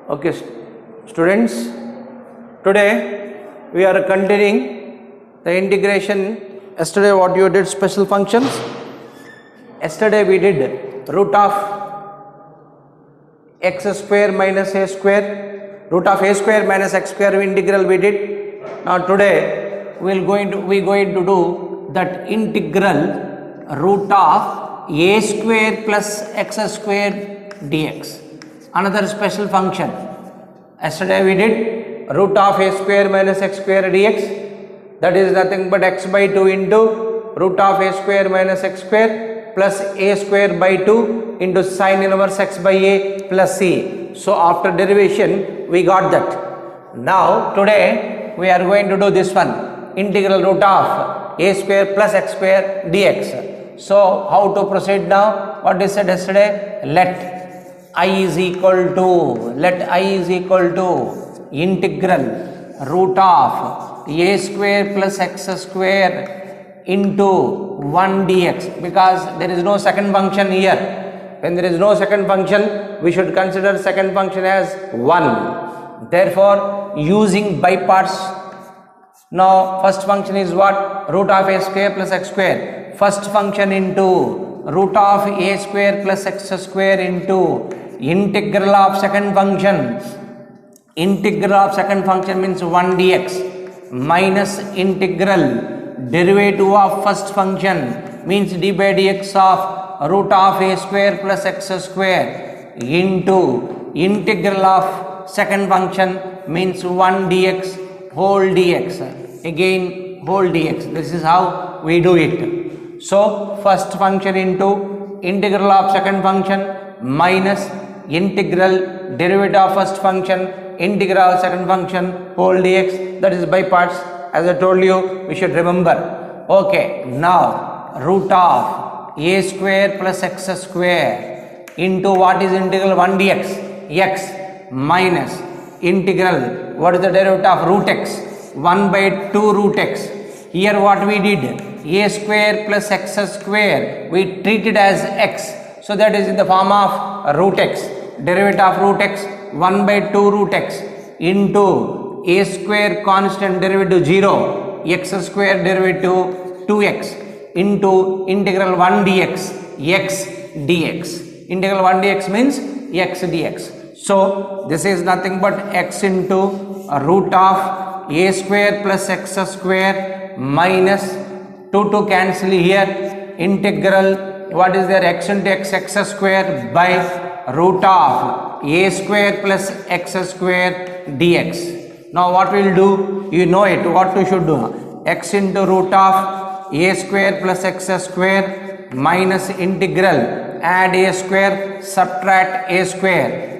Okay, students, today we are continuing the integration. Yesterday what you did special functions. Yesterday we did root of x square minus a square, root of a square minus x square integral we did. Now today we are going to do that integral root of a square plus x square dx. Another special function. Yesterday we did root of a square minus x square dx, that is nothing but x by 2 into root of a square minus x square plus a square by 2 into sine inverse x by a plus c. So after derivation we got that. Now today we are going to do this one, integral root of a square plus x square dx. So how to proceed now? What is said yesterday? Let I is equal to integral root of a square plus x square into 1 dx, because there is no second function here. When there is no second function, we should consider second function as 1. Therefore, using by parts, now first function is what? Root of a square plus x square. First function into root of a square plus x square into integral of second function. Integral of second function means 1 dx minus integral derivative of first function means d by dx of root of a square plus x square into integral of second function means 1 dx whole dx, again whole dx. This is how we do it. So first function into integral of second function minus integral derivative of first function integral of second function whole dx, that is by parts. As I told you, we should remember. Okay, now root of a square plus x square into what is integral 1 dx, x minus integral, what is the derivative of root x, 1 by 2 root x. Here what we did, a square plus x square, we treated as x, so that is in the form of root x, derivative of root x 1 by 2 root x into a square constant derivative 0, x square derivative 2x into integral 1 dx, x dx. Integral 1 dx means x dx. So this is nothing but x into root of a square plus x square minus 2 cancel here, integral, what is there, x into x square by root of a square plus x square dx. Now what we will do, you know it, what we should do, x into root of a square plus x square minus integral, add a square, subtract a square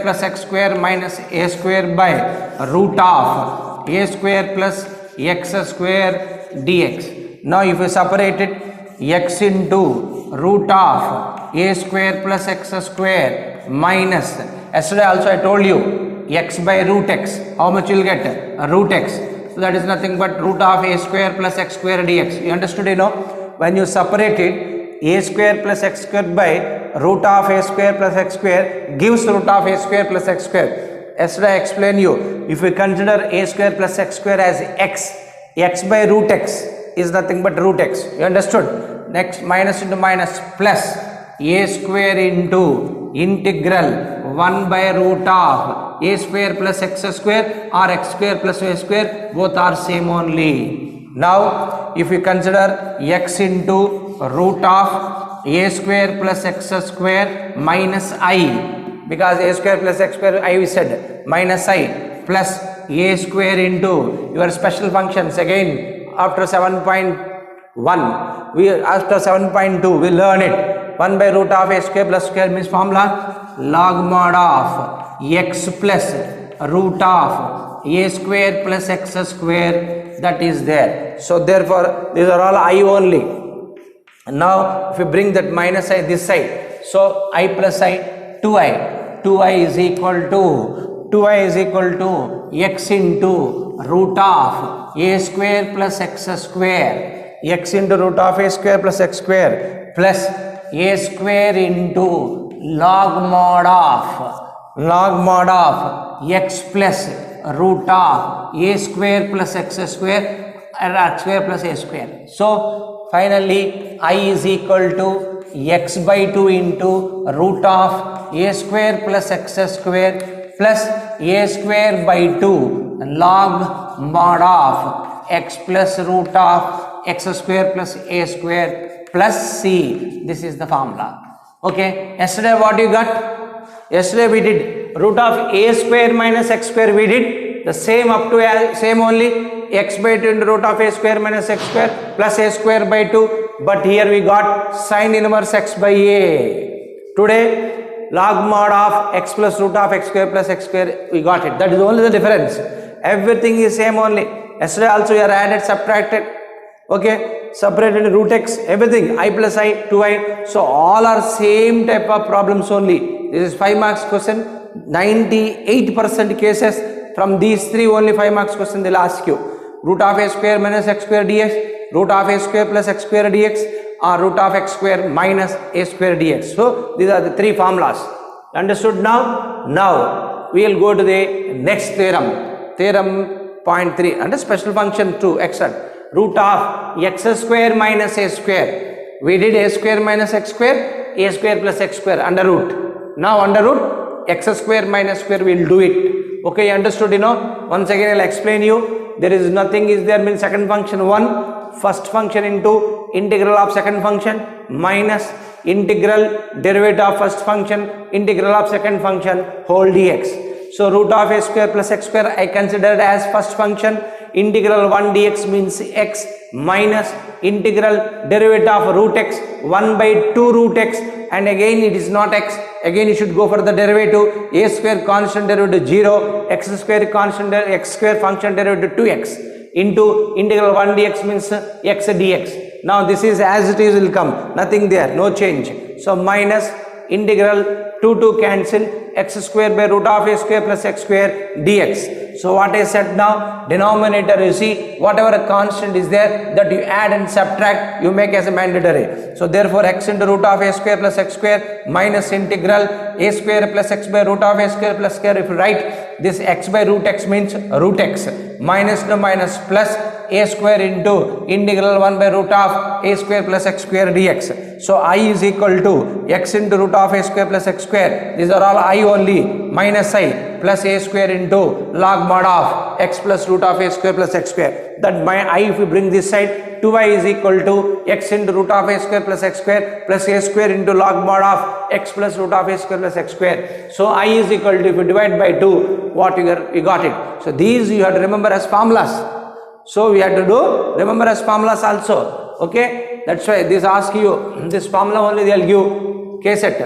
plus x square minus a square by root of a square plus x square dx. Now if you separate it, x into root of a square plus x square minus, yesterday also I told you, x by root x, how much you will get? Root x. So that is nothing but root of a square plus x square dx. You understood, you know? When you separate it, a square plus x square by root of a square plus x square gives root of a square plus x square. Yesterday I explained you, if we consider a square plus x square as x, x by root x is nothing but root x. You understood? Next, minus into minus plus a square into integral 1 by root of a square plus x square or x square plus y square, both are same only. Now if we consider x into root of a square plus x square minus I, because a square plus x square I we said, minus I plus a square into your special functions, again after 7.1 we after 7.2 we learn it. 1 by root of a square plus square means formula log mod of x plus root of a square plus x square, that is there. So therefore these are all I only. Now if we bring that minus I this side, so I plus I, 2i is equal to x into root of a square plus x square, x into root of a square plus x square plus a square into log mod of log mod of x plus root of a square plus x square and x square plus a square. So finally I is equal to x by 2 into root of a square plus x square plus a square by 2 log mod of x plus root of x square plus a square plus c. This is the formula. Okay, yesterday what you got? Yesterday we did root of a square minus x square, we did the same up to same only, x by 2 into root of a square minus x square plus a square by 2, but here we got sine inverse x by a. Today log mod of x plus root of x square plus x square, we got it. That is only the difference. Everything is same only. Yesterday also you are added, subtracted, okay, separated root x, everything, I plus I, 2i. So all are same type of problems only. This is 5 marks question. 98% cases from these three only 5 marks question they will ask you. Root of a square minus x square dx, root of a square plus x square dx, or root of x square minus a square dx. So these are the three formulas. Understood now? Now we will go to the next theorem. Theorem point 3 under special function 2 etc. Root of x square minus a square. We did a square minus x square, a square plus x square under root. Now under root x square minus square we will do it. Okay, understood? You know, once again I will explain you. There is nothing is there means second function 1, first function into integral of second function minus integral derivative of first function integral of second function whole dx. So root of a square plus x square I considered as first function, integral 1 dx means x minus integral derivative of root x 1 by 2 root x, and again it is not x, again you should go for the derivative, a square constant derivative 0, x square constant x square function derivative 2x into integral 1 dx means x dx. Now this is as it is will come, nothing there, no change. So minus integral 2 cancel, x square by root of a square plus x square dx. So what I said now, denominator you see whatever a constant is there that you add and subtract you make as a mandatory. So therefore x into root of a square plus x square minus integral a square plus x by root of a square plus square. If you write this x by root x means root x minus the minus plus a square into integral 1 by root of a square plus x square dx. So I is equal to x into root of a square plus x square, these are all I only, minus I plus a square into log mod of x plus root of a square plus x square. That by I if we bring this side, 2y is equal to x into root of a square plus x square plus a square into log mod of x plus root of a square plus x square. So I is equal to, if you divide by 2, what you got it. So these you have to remember as formulas. So we have to do remember as formulas also. Okay, that's why this ask you this formula only they will give k set.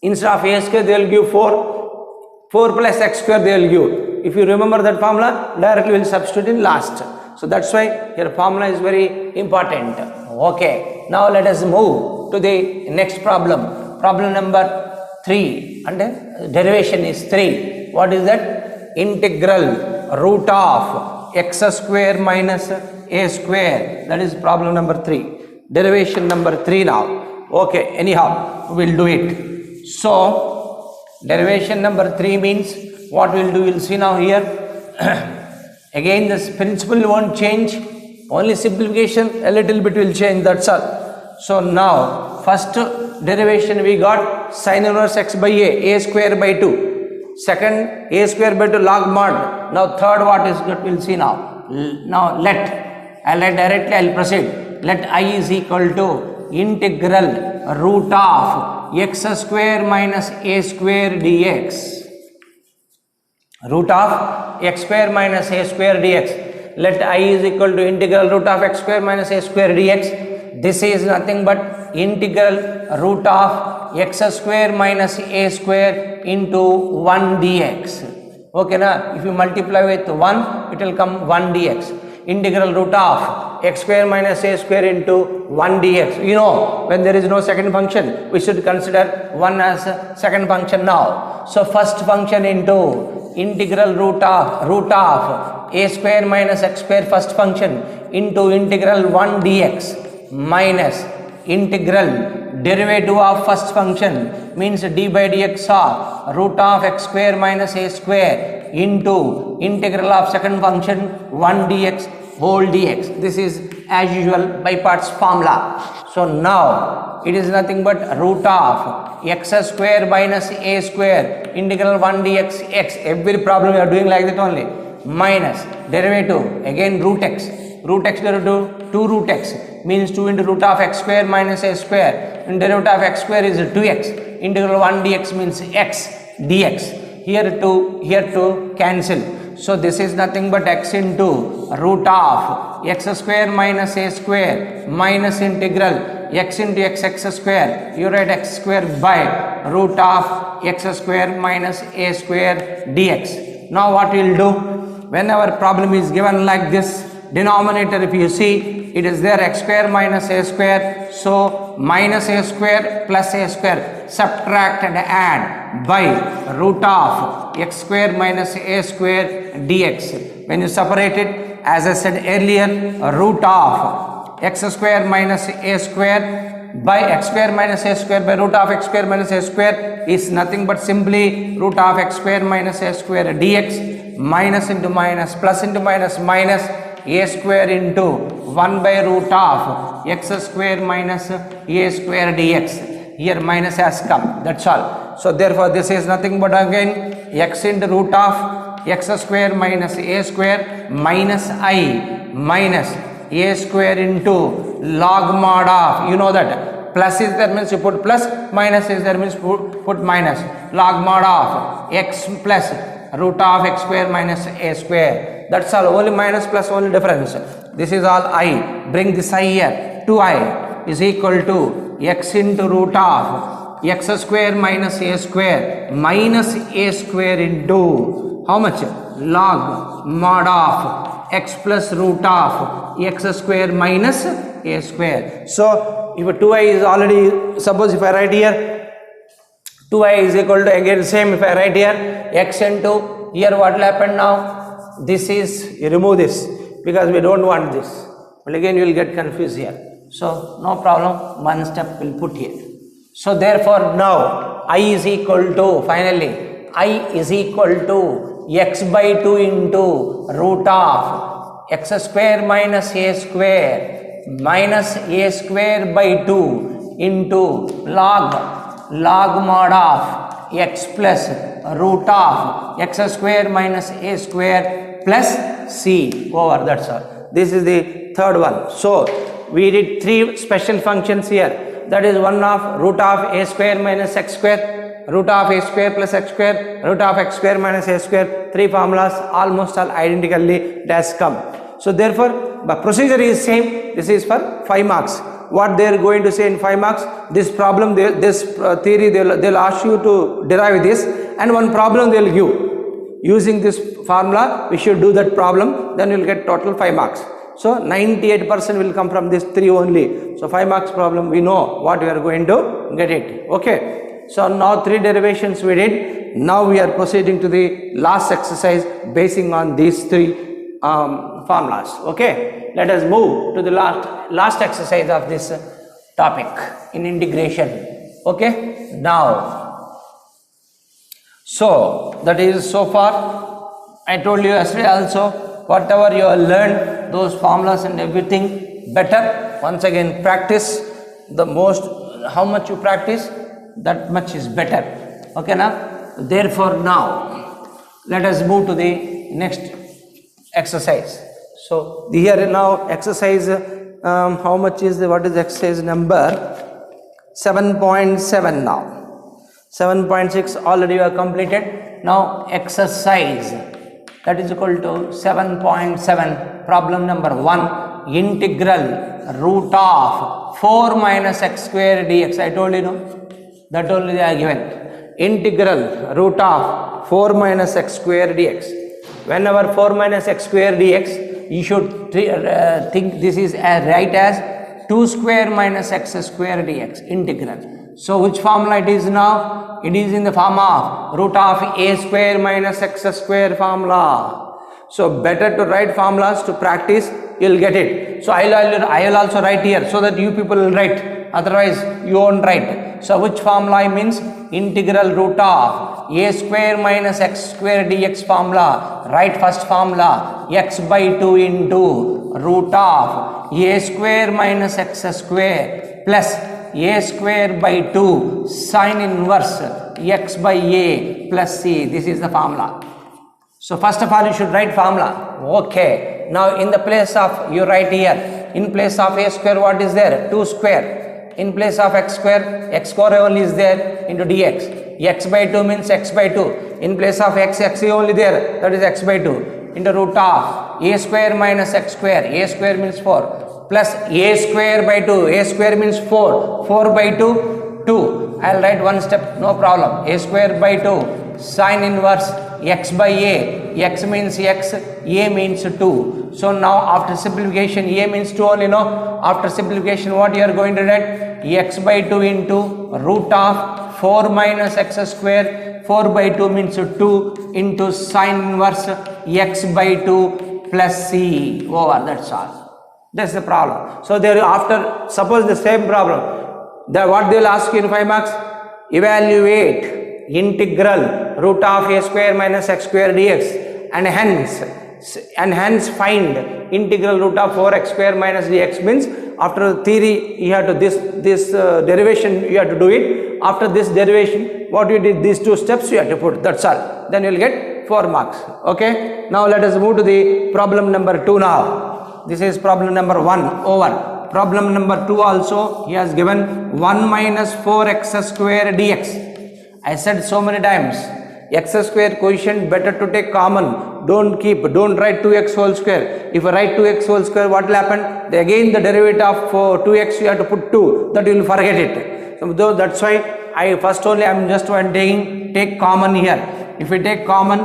Instead of a square they will give 4 plus x square they will give. If you remember that formula, directly we will substitute in last. So that's why your formula is very important. Okay, now let us move to the next problem. Problem number 3 and derivation is 3. What is that? Integral root of x square minus a square. That is problem number 3. Derivation number 3 now. Okay, anyhow we will do it. So derivation number 3 means what we will do, we will see now here. Again this principle won't change, only simplification a little bit will change, that's all. So now first derivation we got sin inverse x by a square by 2. Second a square by 2 log mod. Now third what is good we will see now. Now I'll proceed. Let I is equal to integral root of x square minus a square dx. Root of x square minus a square dx. Let I is equal to integral root of x square minus a square dx. This is nothing but integral root of x square minus a square into 1 dx. Okay, na? If you multiply with 1, it will come 1 dx. Integral root of x square minus a square into 1 dx. You know, when there is no second function, we should consider 1 as a second function now. So first function into integral root of a square minus x square first function into integral 1 dx minus integral derivative of first function means d by dx of root of x square minus a square into integral of second function 1 dx whole dx. This is as usual by parts formula. So now it is nothing but root of x square minus a square integral 1 dx x. Every problem we are doing like that only. Minus derivative again root x derivative 2 root x means 2 into root of x square minus a square, and derivative of x square is 2x, integral 1 dx means x dx. Here to cancel. So this is nothing but x into root of x square minus a square minus integral x into x square. You write x square by root of x square minus a square dx. Now what we will do, when our problem is given like this, denominator if you see it is there x square minus a square, so minus a square plus a square, subtract and add by root of x square minus a square dx. When you separate it, as I said earlier, root of x square minus a square by x square minus a square by root of x square minus a square is nothing but simply root of x square minus a square dx, minus into minus, plus into minus, minus a square into 1 by root of x square minus a square dx. Here minus has come, that's all. So therefore this is nothing but again x into root of x square minus a square minus I minus a square into log mod of, you know that plus is there means you put plus, minus is there means put minus, log mod of x plus root of x square minus a square. That's all, only minus plus only difference. This is all I. Bring this I here. 2I is equal to x into root of x square minus a square minus a square into how much? Log mod of x plus root of x square minus a square. So if 2I is already, suppose if I write here 2I is equal to, again same if I write here x into, here what will happen now? This is, you remove this because we don't want this, but again you will get confused here. So no problem, one step we'll put here. So therefore now I is equal to, finally I is equal to x by 2 into root of x square minus a square minus a square by 2 into log mod of x plus root of x square minus a square plus c over, that's all. This is the third one. So we did 3 special functions here, that is one of root of a square minus x square, root of a square plus x square, root of x square minus a square. 3 formulas almost all identically it has come. So therefore the procedure is same. This is for 5 marks. What they are going to say in 5 marks, this problem, this theory they'll ask you to derive this, and one problem they will give. Using this formula we should do that problem, then you will get total 5 marks. So 98% will come from this 3 only. So 5 marks problem we know what we are going to get it. Okay. So now 3 derivations we did. Now we are proceeding to the last exercise basing on these 3 formulas. Okay. Let us move to the last exercise of this topic in integration. Okay. Now, so that is so far. I told you yesterday also, whatever you have learned, those formulas and everything, better once again practice. The most, how much you practice, that much is better. Okay now. Therefore now let us move to the next exercise. So here now exercise, how much is the, what is exercise number 7.7 now. 7.6 already you have completed. Now exercise that is equal to 7.7, problem number 1, integral root of 4 minus x square dx. I told you, no, that only they are given. Integral root of 4 minus x square dx. Whenever 4 minus x square dx, you should think this is right as 2 square minus x square dx integral. So which formula it is now? It is in the form of root of a square minus x square formula. So better to write formulas to practice, you will get it. So I will also write here so that you people will write otherwise you won't write. So which formula means integral root of a square minus x square dx formula. Write first formula, x by 2 into root of a square minus x square plus a square by 2 sine inverse x by a plus c. This is the formula. So first of all you should write formula. Okay. Now in the place of, you write here, in place of a square what is there? 2 square. In place of x square only is there into dx. X by 2 means x by 2. In place of x is only there, that is x by 2 into root of a square minus x square. A square means 4 plus a square by 2. A square means 4. 4 by 2, 2. I will write one step, no problem. A square by 2 sine inverse x by a. X means x, a means 2. So now after simplification, a means 2 only, no? After simplification what you are going to write? X by 2 into root of 4 minus x square. 4 by 2 means 2 into sine inverse x by 2 plus c over, that's all. That's the problem. So there after, suppose the same problem, what they will ask you in 5 marks? Evaluate integral root of a square minus x square dx and hence find integral root of 4x square minus dx. Means after theory you have to this derivation you have to do it. After this derivation what you did, these 2 steps you have to put, that's all. Then you will get 4 marks. Okay. Now let us move to the problem number 2 now. This is problem number 1 over. Problem number 2 also he has given 1 minus 4x square dx. I said so many times, x square quotient better to take common. Don't write 2x whole square. If I write 2x whole square, what will happen? Again the derivative of 2x you have to put 2, that you will forget it. So that's why I first only I am just take common here. If you take common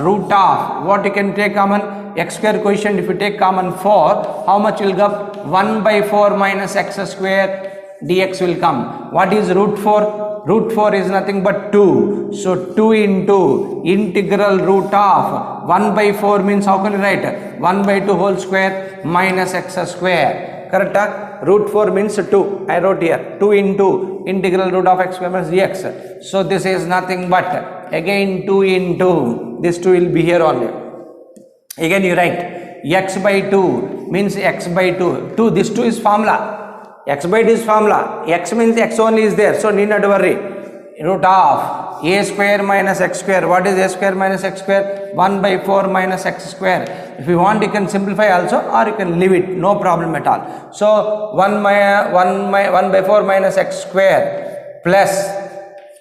root of, what you can take common? X square quotient, if you take common 4, how much will come? 1 by 4 minus x square dx will come. What is root 4? Root 4 is nothing but 2. So 2 into integral root of 1 by 4 means how can you write? 1 by 2 whole square minus x square. Correct? Root 4 means 2. I wrote here 2 into integral root of x square minus dx. So this is nothing but again 2 into, this 2 will be here only. Again you write x by 2 means x by 2. This 2 is formula. X by 2 is formula. X means x only is there, so need not worry. Root of a square minus x square. What is a square minus x square? 1 by 4 minus x square. If you want you can simplify also, or you can leave it, no problem at all. So 1 by 4 minus x square plus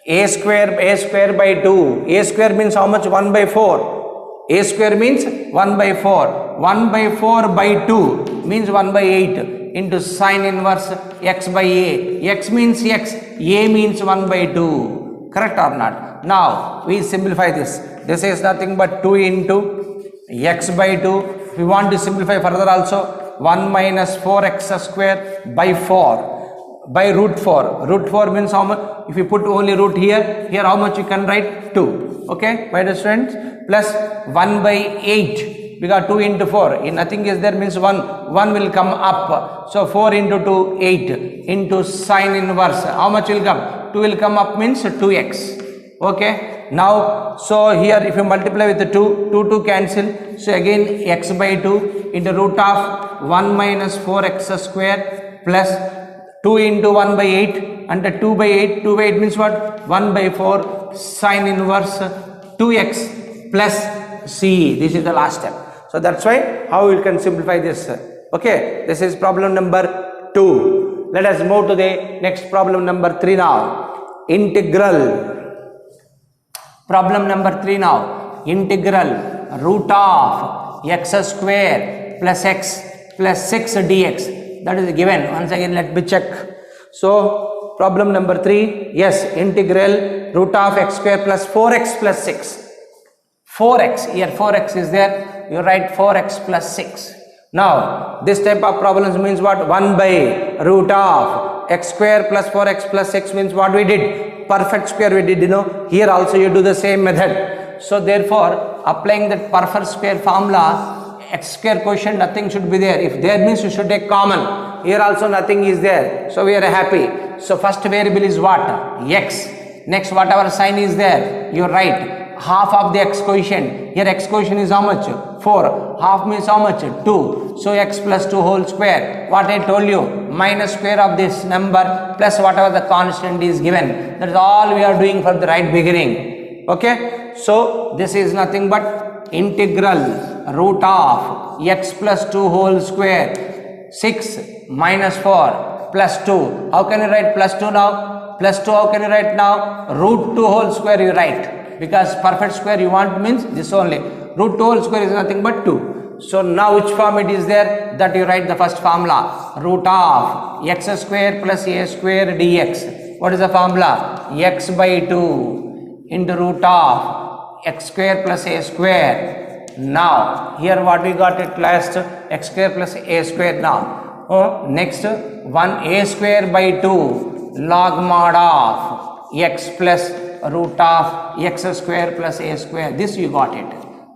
a square by 2. A square means how much? 1 by 4. A square means 1 by 4. 1 by 4 by 2 means 1 by 8 into sine inverse x by a. X means x, a means 1 by 2. Correct or not? Now we simplify this. This is nothing but 2 into x by 2. If we want to simplify further also, 1 minus 4x square by 4 by root 4. Root 4 means how much? If you put only root here how much you can write? 2. Okay, my dear students, plus 1 by 8. Because 2 into 4, nothing is there means 1 will come up. So 4 into 2, 8 into sine inverse. How much will come? 2 will come up means 2x. Okay. Now, so here if you multiply with the 2 cancel. So again x by 2 into root of 1 minus 4x square plus 2 into 1 by 8 and 2 by 8. 2 by 8 means what? 1 by 4 sine inverse 2x plus c. This is the last step. So that's why how you can simplify this. Okay, this is problem number 2. Let us move to the next problem number 3 now. Integral. Problem number 3 now. Integral root of x square plus x plus 6 dx. That is given. Once again let me check. So problem number 3. Yes, integral root of x square plus 4x plus 6. 4x, here 4x is there, you write 4x plus 6. Now, this type of problems means what? 1 by root of x square plus 4x plus 6 means what we did? Perfect square we did, you know. Here also you do the same method. So, therefore, applying that perfect square formula, x square quotient, nothing should be there. If there means you should take common. Here also nothing is there. So we are happy. So first variable is what? X. Next, whatever sign is there, you write half of the x quotient. Here x quotient is how much? 4. Half means how much? 2. So x plus 2 whole square. What I told you, minus square of this number plus whatever the constant is given. That is all we are doing for the right beginning. Okay. So this is nothing but integral root of x plus 2 whole square. 6 minus 4 plus 2. How can you write plus 2 now? Plus 2 how can you write now? Root 2 whole square you write. Because perfect square you want means this only. Root 2 whole square is nothing but 2. So now which form it is there? That you write the first formula. Root of x square plus a square dx. What is the formula? X by 2 into root of x square plus a square. Now here what we got at last? X square plus a square now. Next 1 a square by 2 log mod of x plus root of x square plus a square. This you got it.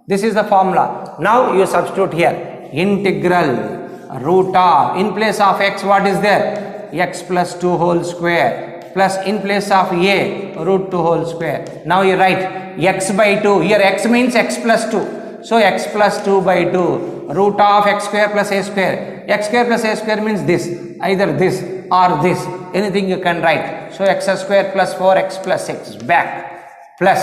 This is the formula. Now you substitute here. Integral root of, in place of x what is there? X plus 2 whole square plus in place of a root 2 whole square. Now you write x by 2. Here x means x plus 2. So x plus 2 by 2 root of x square plus a square. X square plus a square means this. Either this or this. Anything you can write. So x square plus 4x plus 6 back plus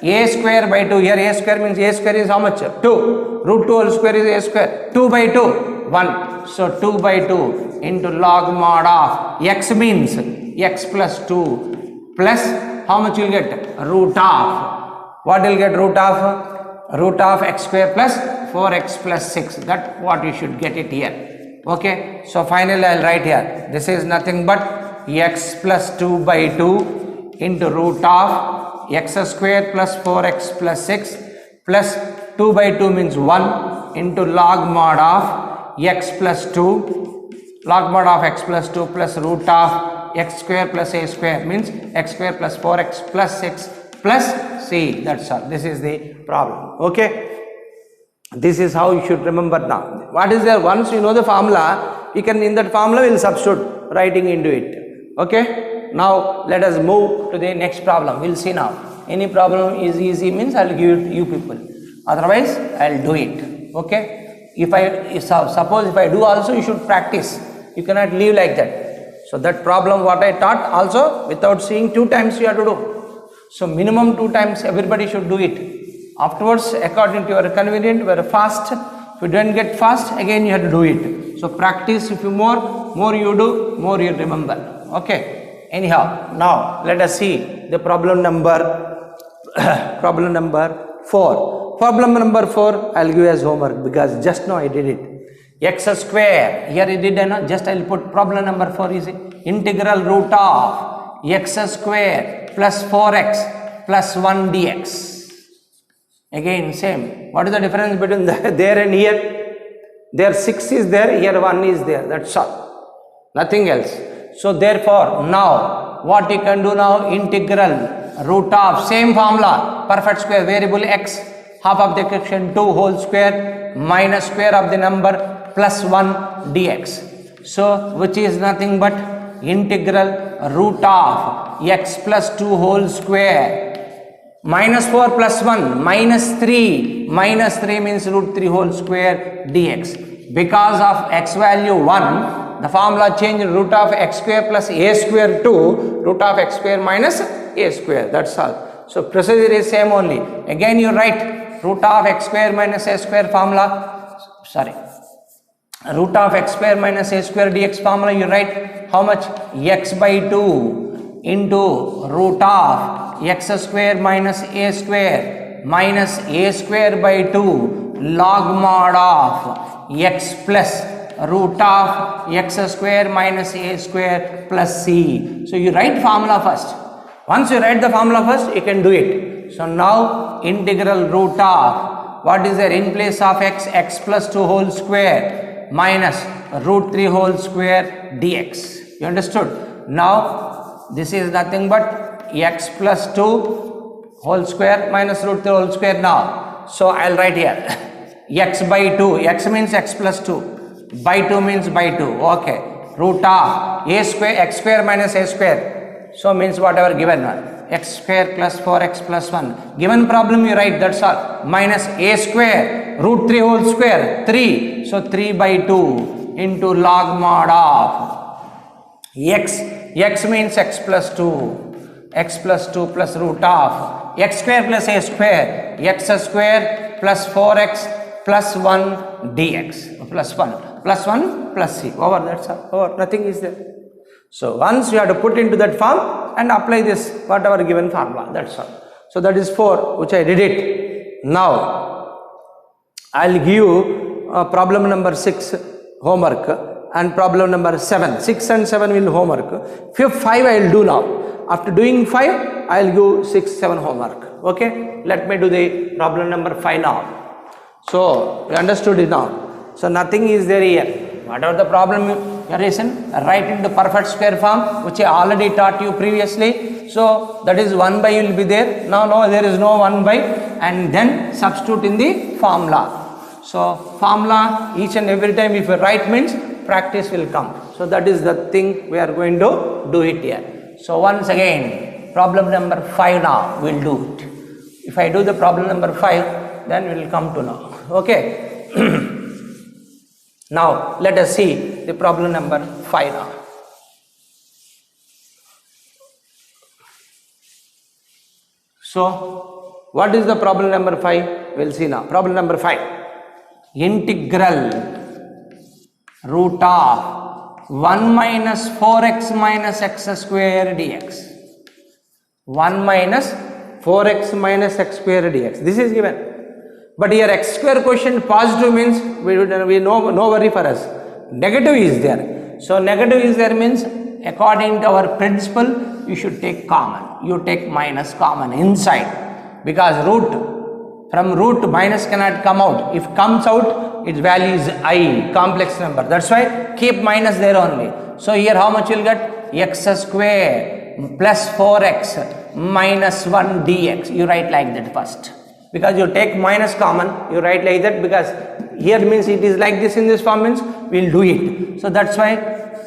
a square by 2. Here a square means a square is how much? 2. Root 2 whole square is a square. 2 by 2 1. So 2 by 2 into log mod of x means x plus 2 plus how much you will get? Root of. What will get root of? Root of x square plus 4x plus 6. That what you should get it here. Okay. So finally I will write here. This is nothing but x plus 2 by 2 into root of x square plus 4x plus 6 plus 2 by 2 means 1 into log mod of x plus 2 log mod of x plus 2 plus root of x square plus a square means x square plus 4x plus 6 plus c. That's all. This is the problem. Okay. This is how you should remember now. What is there? Once you know the formula, you can in that formula we will substitute writing into it. Okay. Now let us move to the next problem. We'll see now. Any problem is easy means I'll give it to you people. Otherwise I'll do it. Okay. Suppose if I do also, you should practice. You cannot leave like that. So that problem what I taught also without seeing 2 times you have to do. So minimum 2 times everybody should do it. Afterwards, according to your convenience, very fast. If you don't get fast, again you have to do it. So practice. If you more you do, more you remember. Okay. Anyhow, now let us see the problem number 4. Problem number 4 I'll give as homework because just now I did it. X square. Here I did just I'll put problem number 4 is integral root of x square plus 4x plus 1 dx. Again same. What is the difference between there and here? There 6 is there, here 1 is there. That's all. Nothing else. So therefore now what you can do now? Integral root of same formula, perfect square, variable x, half of the equation 2 whole square minus square of the number plus 1 dx. So which is nothing but integral root of x plus 2 whole square minus 4 plus 1 minus 3. Minus 3 means root 3 whole square dx. Because of x value 1, the formula change root of x square plus a square to root of x square minus a square. That's all. So procedure is same only. Again you write root of x square minus a square formula. Sorry. Root of x square minus a square dx formula you write how much? X by 2 into root of x square minus a square by 2 log mod of x plus root of x square minus a square plus c. So you write formula first. Once you write the formula first, you can do it. So now integral root of what is there in place of x? X plus 2 whole square minus root 3 whole square dx. You understood? Now this is nothing but x plus 2 whole square minus root 3 whole square now. So I'll write here x by 2, x means x plus 2, by 2 means by 2, okay, root of a square, x square minus a square, so means whatever given, x square plus 4x plus 1, given problem you write, that's all, minus a square, root 3 whole square, 3, so 3 by 2 into log mod of x means x plus 2, x plus 2 plus root of x square plus a square, x square plus 4x plus 1 dx, plus 1 plus c, over, that's all, over, nothing is there. So once you have to put into that form and apply this whatever given formula, that's all. So that is 4 which I did it. Now I'll give you problem number 6 homework and problem number 7. 6 and 7 will homework. 5 I will do now. After doing 5 I will give 6, 7 homework. Okay, let me do the problem number 5 now. So you understood it now. So nothing is there here. Whatever the problem you listen, write into perfect square form which I already taught you previously. So that is 1 by will be there. Now no, there is no 1 by, and then substitute in the formula. So formula each and every time if you write means practice will come. So that is the thing we are going to do it here. So once again problem number 5 now we will do it. If I do the problem number 5 then we will come to know. Okay. Now let us see the problem number 5 now. So what is the problem number 5? We will see now. Problem number 5. Integral root of 1 minus 4x minus x square dx. 1 minus 4x minus x square dx. This is given. But here x square quotient positive means we no worry for us. Negative is there. So negative is there means according to our principle you should take common. You take minus common inside, because from root minus cannot come out. If comes out its value is I, complex number. That's why keep minus there only. So here how much you will get? X square plus 4x minus 1 dx. You write like that first. Because you take minus common, you write like that, because here means it is like this in this form means we will do it. So that's why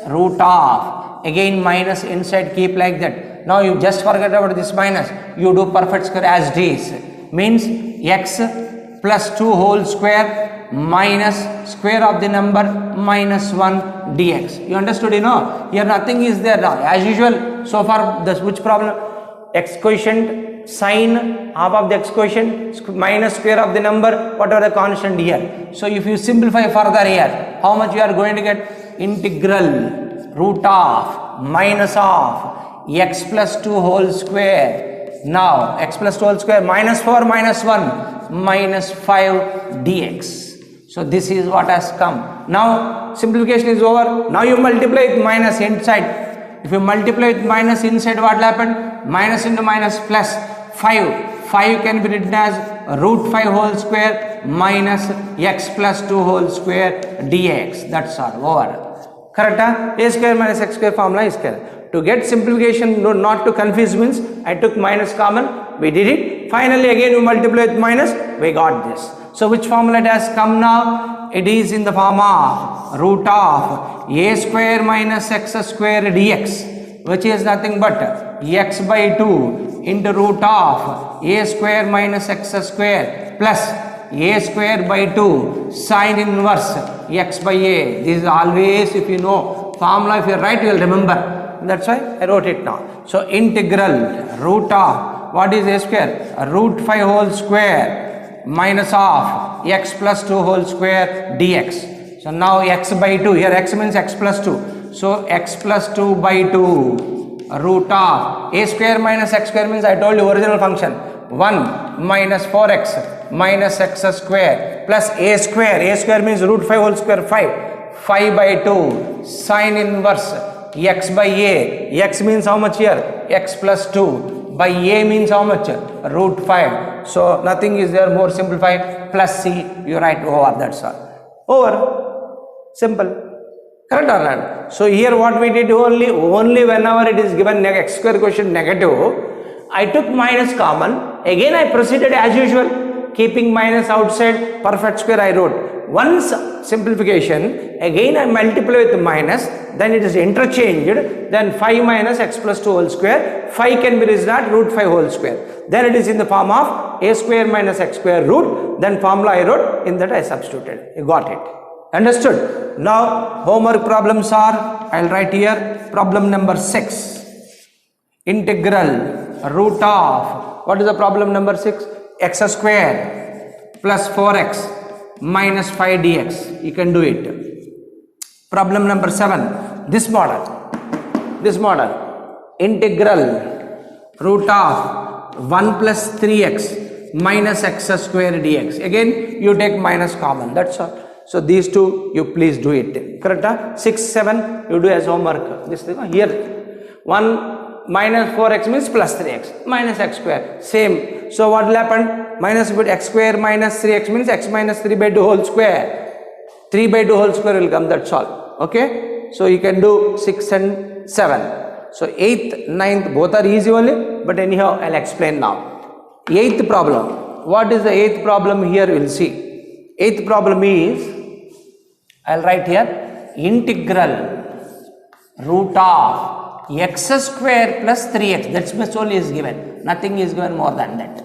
root of, again minus inside keep like that. Now you just forget about this minus, you do perfect square as it is. Means x plus 2 whole square minus square of the number minus 1 dx. You understood, you know? Here nothing is there now. As usual, so far this which problem? X quotient, sine half of the x quotient minus square of the number, whatever the constant here. So if you simplify further here, how much you are going to get? Integral root of minus of x plus 2 whole square. Now x plus 2 whole square minus 4 minus 1 minus 5 dx. So this is what has come. Now simplification is over. Now you multiply with minus inside. If you multiply with minus inside, what will happen? Minus into minus plus 5. 5 can be written as root 5 whole square minus x plus 2 whole square dx. That's all, over. Correct? Huh? A square minus x square formula is correct. To get simplification, not to confuse means I took minus common, we did it. Finally again we multiply with minus, we got this. So which formula it has come now? It is in the form of root of a square minus x square dx, which is nothing but x by 2 into root of a square minus x square plus a square by 2 sine inverse x by a. This is always, if you know formula, if you write you will remember. That's why I wrote it now. So integral root of, what is a square? Root 5 whole square minus of x plus 2 whole square dx. So now x by 2, here x means x plus 2. So x plus 2 by 2 root of a square minus x square means I told you original function 1 minus 4x minus x square plus a square means root 5 whole square 5 by 2 sine inverse x by a. X means how much here? X plus 2 by a means how much? Root 5. So nothing is there, more simplified, plus c, you write over, that's all. Over. Simple. Correct or not? So here what we did, only whenever it is given x square quotient negative, I took minus common. Again I proceeded as usual. keeping minus outside, perfect square I wrote. Once simplification, again I multiply with minus, then it is interchanged, then 5 minus x plus 2 whole square, 5 can be written as root 5 whole square. Then it is in the form of a square minus x square root, then formula I wrote, in that I substituted. You got it. Understood? Now homework problems are, I will write here, problem number 6. Integral root of, what is the problem number 6? X square plus 4x minus 5 dx. You can do it. Problem number 7. This model. Integral root of 1 plus 3x minus x square dx. Again, you take minus common. That's all. So these two, you please do it. Correct? 6, 7, you do as homework. This thing here. 1 minus 4x means plus 3x minus x square. Same. So what will happen? Minus x square minus 3x means x minus 3 by 2 whole square. 3 by 2 whole square will come. That's all. Okay. So you can do 6 and 7. So 8th, 9th, both are easy only. But anyhow, I'll explain now. 8th problem. What is the 8th problem here? We'll see. 8th problem is, I'll write here, integral root of x square plus 3x. That's much only is given. Nothing is given more than that.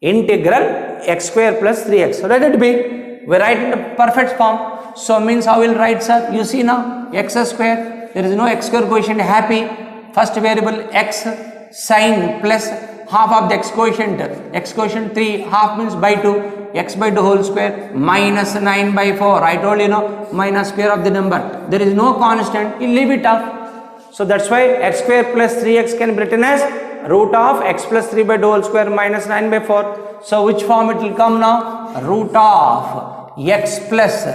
Integral x square plus 3x. So let it be. We write in the perfect form. So means how will write, sir? You see now, x square. There is no x square quotient. Happy. First variable x sin plus half of the x quotient. X quotient 3. Half means by 2. X by 2 whole square minus 9 by 4. I told you know, minus square of the number. There is no constant. You leave it off. So that's why x square plus 3x can be written as root of x plus 3 by 2 whole square minus 9 by 4. So which form it will come now? Root of x plus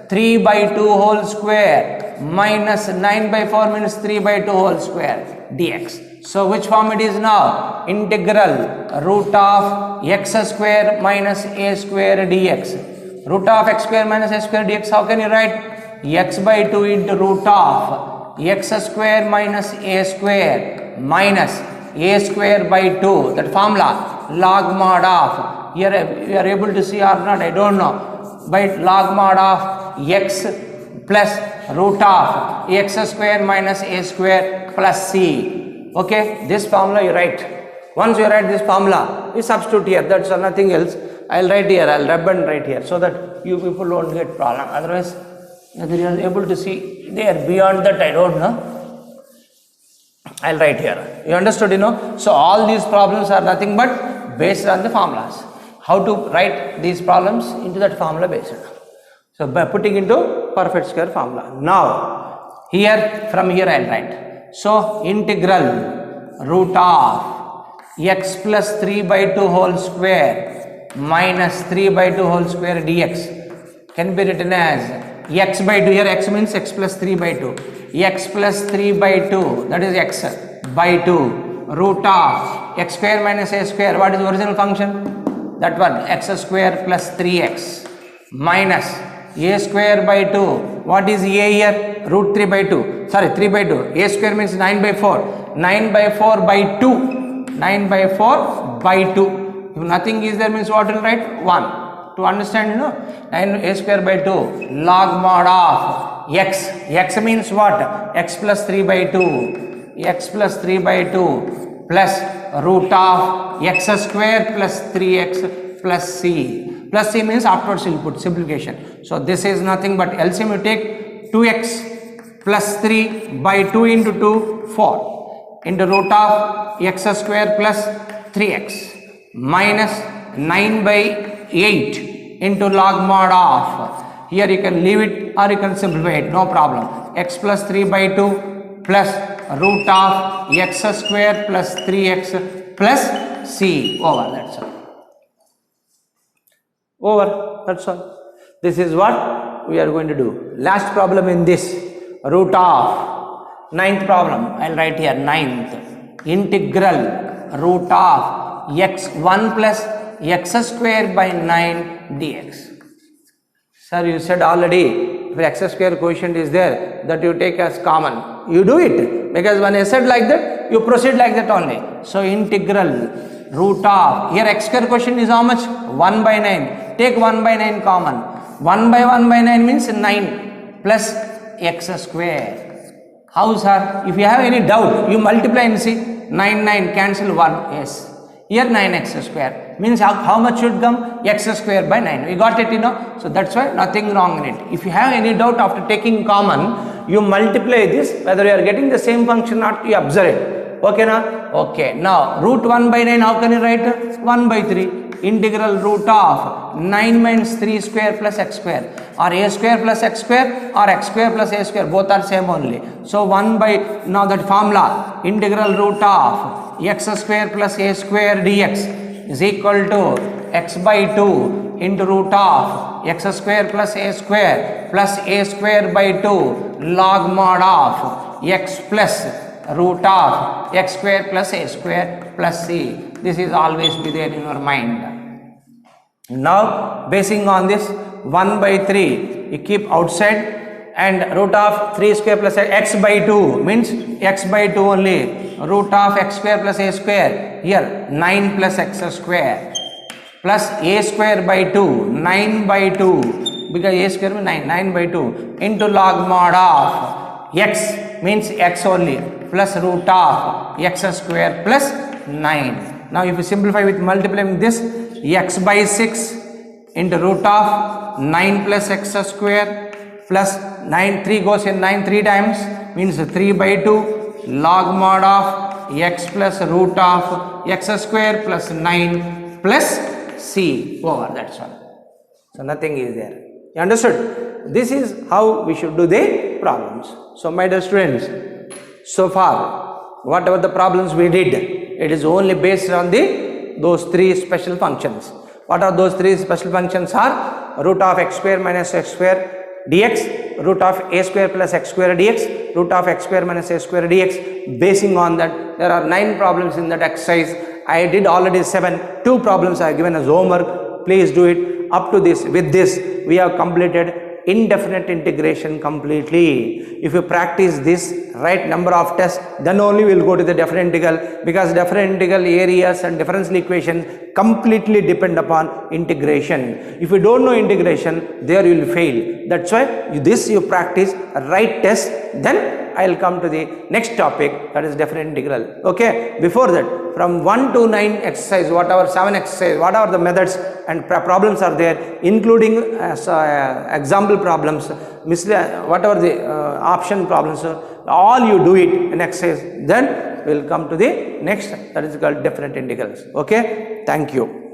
3 by 2 whole square minus 9 by 4 means 3 by 2 whole square dx. So which form it is now? Integral root of x square minus a square dx. Root of x square minus a square dx, how can you write? X by 2 into root of x square minus a square minus a square by 2. That formula, log mod of, here you are able to see or not, I don't know, by log mod of x plus root of x square minus a square plus c. Okay, this formula you write. Once you write this formula, you substitute here. That's nothing else. I'll write here, I'll rub and write here, so that you people don't get problem. Otherwise, whether you are able to see there, beyond that I don't know. I'll write here. You understood, you know? So all these problems are nothing but based on the formulas. How to write these problems into that formula based. So by putting into perfect square formula. Now, here, from here I'll write. So integral root of x plus 3 by 2 whole square minus 3 by 2 whole square dx can be written as x by 2, here x means x plus 3 by 2, x plus 3 by 2, that is x by 2, root of x square minus a square, what is the original function? That one, x square plus 3x minus a square by 2, what is a here? Root 3 by 2, sorry 3 by 2, a square means 9 by 4, 9 by 4 by 2, 9 by 4 by 2, if nothing is there means what will write? 1. To understand, you know, 9 a square by 2 log mod of x. X means what? X plus 3 by 2. X plus 3 by 2 plus root of x square plus 3x plus c. Plus c means afterwards you will put simplification. So this is nothing but LCM you take 2x plus 3 by 2 into 2, 4 into root of x square plus 3x minus 9 by 8 into log mod of, here you can leave it or you can simplify it, no problem, x plus 3 by 2 plus root of x square plus 3x plus c, over, that's all. Over, that's all. This is what we are going to do. Last problem in this, root of, 9th problem, I will write here 9th, integral root of x1 plus x square by 9 dx. Sir, you said already, if x square quotient is there, that you take as common. You do it, because when I said like that, you proceed like that only. So integral root of, here x square question is how much? 1 by 9. Take 1 by 9 common. 1 by 9 means 9 plus x square. How, sir? If you have any doubt, you multiply and see. 9 cancel 1. Yes. Here 9x square means how much should come? X square by 9. We got it, So that's why nothing wrong in it. If you have any doubt after taking common, you multiply this, whether you are getting the same function or not, you observe it. Okay, na? Okay. Now root 1 by 9, how can you write? 1 by 3. Integral root of 9 minus 3 square plus x square, or a square plus x square, or x square plus a square, both are same only. So 1 by, now that formula, integral root of x square plus a square dx is equal to x by 2 into root of x square plus a square by 2 log mod of x plus root of x square plus a square plus c. This is always be there in your mind. Now basing on this 1 by 3 you keep outside, and root of 3 square plus x by 2 means x by 2 only, root of x square plus a square, here 9 plus x square plus a square by 2, 9 by 2, because a square means 9 by 2 into log mod of x means x only plus root of x square plus 9. Now if you simplify with multiplying this, x by 6 into root of 9 plus x square plus 9, 3 goes in 9 3 times means 3 by 2 log mod of x plus root of x square plus 9 plus c over, that's all. So nothing is there. You understood? This is how we should do the problems. So my dear students, so far whatever the problems we did, it is only based on those three special functions. What are those three special functions? Are root of x square minus x square dx, root of a square plus x square dx, root of x square minus a square dx. Basing on that, there are 9 problems in that exercise. I did already 7. 2 problems I have given as homework. Please do it. Up to this, with this we have completed indefinite integration completely. If you practice this right number of tests, then only we will go to the definite integral, because definite integral areas and differential equations completely depend upon integration. If you don't know integration, there you will fail. That's why this you practice, right test, then I will come to the next topic, that is definite integral. Okay, before that, from 1 to 9 exercise, whatever 7 exercise, whatever the methods and problems are there, including example problems, whatever the option problems, all you do it in exercise, then we will come to the next, that is called definite integrals. Okay, thank you.